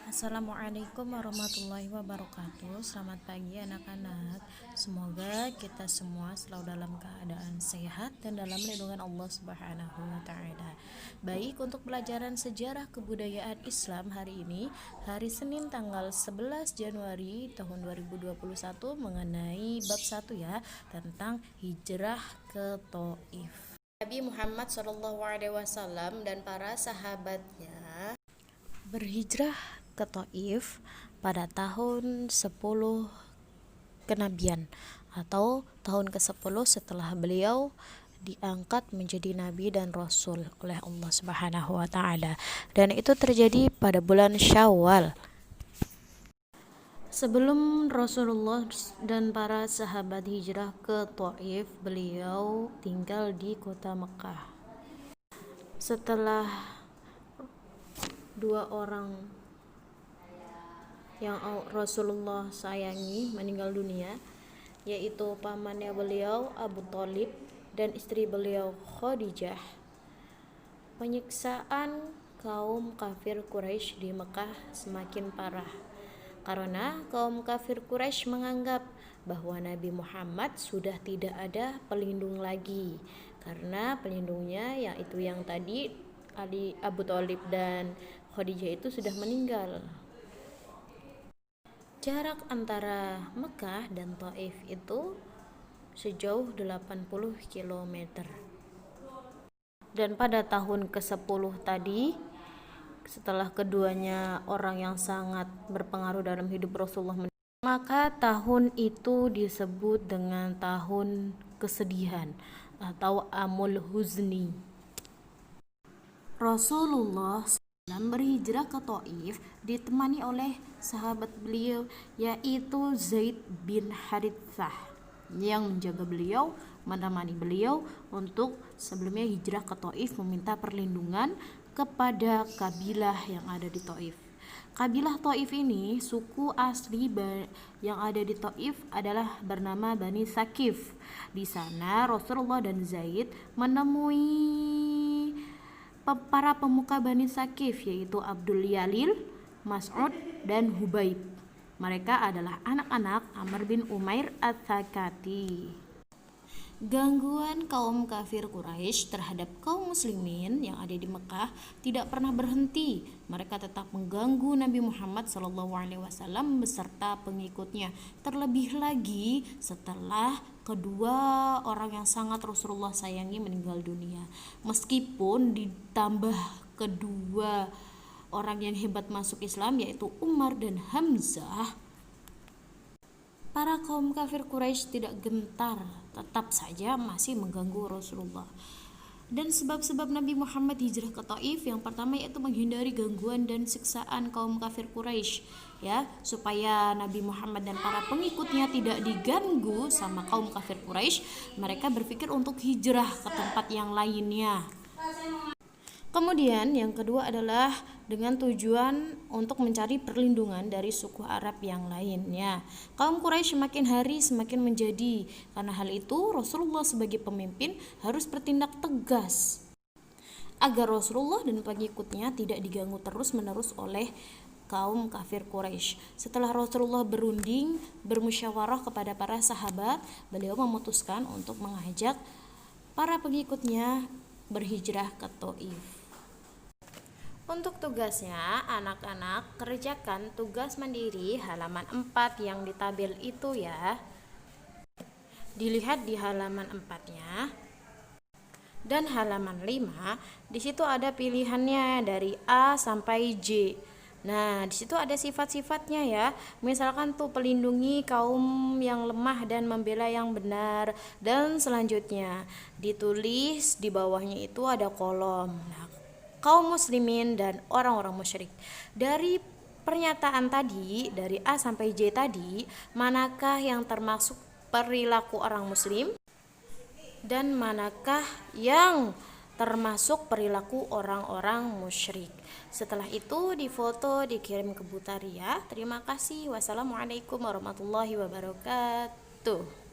Assalamualaikum warahmatullahi wabarakatuh. Selamat pagi anak-anak. Semoga kita semua selalu dalam keadaan sehat dan dalam lindungan Allah Subhanahu wa taala. Baik, untuk pelajaran sejarah kebudayaan Islam hari ini, hari Senin tanggal 11 Januari tahun 2021 mengenai bab 1 ya, tentang hijrah ke Thaif. Nabi Muhammad SAW dan para sahabatnya berhijrah ke Thaif pada tahun 10 kenabian atau tahun ke-10 setelah beliau diangkat menjadi nabi dan rasul oleh Allah Subhanahu wa taala, dan itu terjadi pada bulan Syawal. Sebelum Rasulullah dan para sahabat hijrah ke Thaif, beliau tinggal di kota Mekah. Setelah dua orang yang Rasulullah sayangi meninggal dunia, yaitu pamannya beliau Abu Thalib dan istri beliau Khadijah, penyiksaan kaum kafir Quraisy di Mekah semakin parah karena kaum kafir Quraisy menganggap bahwa Nabi Muhammad sudah tidak ada pelindung lagi, karena pelindungnya yaitu yang tadi Abu Thalib dan Khadijah itu sudah meninggal. Jarak antara Mekah dan Thaif itu sejauh 80 km. Dan pada tahun ke-10 tadi, setelah keduanya orang yang sangat berpengaruh dalam hidup Rasulullah, maka tahun itu disebut dengan tahun kesedihan atau Amul Huzni. Rasulullah berhijrah ke Thaif ditemani oleh sahabat beliau, yaitu Zaid bin Harithah, yang menjaga beliau, menemani beliau untuk sebelumnya hijrah ke Thaif, meminta perlindungan kepada kabilah yang ada di Thaif. Kabilah Thaif ini, suku asli yang ada di Thaif adalah bernama Bani Sakif. Di sana Rasulullah dan Zaid menemui para pemuka Bani Sakif, yaitu Abdul Yalil, Mas'ud, dan Hubaib. Mereka adalah anak-anak Amr bin Umair Ats-Tsaqafi. Gangguan kaum kafir Quraisy terhadap kaum muslimin yang ada di Mekah tidak pernah berhenti. Mereka tetap mengganggu Nabi Muhammad SAW beserta pengikutnya. Terlebih lagi setelah kedua orang yang sangat Rasulullah sayangi meninggal dunia. Meskipun ditambah kedua orang yang hebat masuk Islam, yaitu Umar dan Hamzah, para kaum kafir Quraisy tidak gentar, tetap saja masih mengganggu Rasulullah. Dan sebab-sebab Nabi Muhammad hijrah ke Thaif, yang pertama yaitu menghindari gangguan dan siksaan kaum kafir Quraisy, ya, supaya Nabi Muhammad dan para pengikutnya tidak diganggu sama kaum kafir Quraisy. Mereka berpikir untuk hijrah ke tempat yang lainnya. Kemudian yang kedua adalah dengan tujuan untuk mencari perlindungan dari suku Arab yang lainnya. Kaum Quraisy semakin hari semakin menjadi. Karena hal itu Rasulullah sebagai pemimpin harus bertindak tegas agar Rasulullah dan pengikutnya tidak diganggu terus-menerus oleh kaum kafir Quraisy. Setelah Rasulullah berunding, bermusyawarah kepada para sahabat, beliau memutuskan untuk mengajak para pengikutnya berhijrah ke Thaif. Untuk tugasnya, anak-anak kerjakan tugas mandiri halaman 4 yang di tabel itu ya. Dilihat di halaman 4-nya. Dan halaman 5, di situ ada pilihannya dari A sampai J. Nah, di situ ada sifat-sifatnya ya. Misalkan tuh pelindungi kaum yang lemah dan membela yang benar. Dan selanjutnya ditulis di bawahnya itu ada kolom. Nah, kaum muslimin dan orang-orang musyrik. Dari pernyataan tadi, dari A sampai J tadi, manakah yang termasuk perilaku orang muslim dan manakah yang termasuk perilaku orang-orang musyrik? Setelah itu difoto, dikirim ke Butaria. Terima kasih. Wassalamualaikum warahmatullahi wabarakatuh.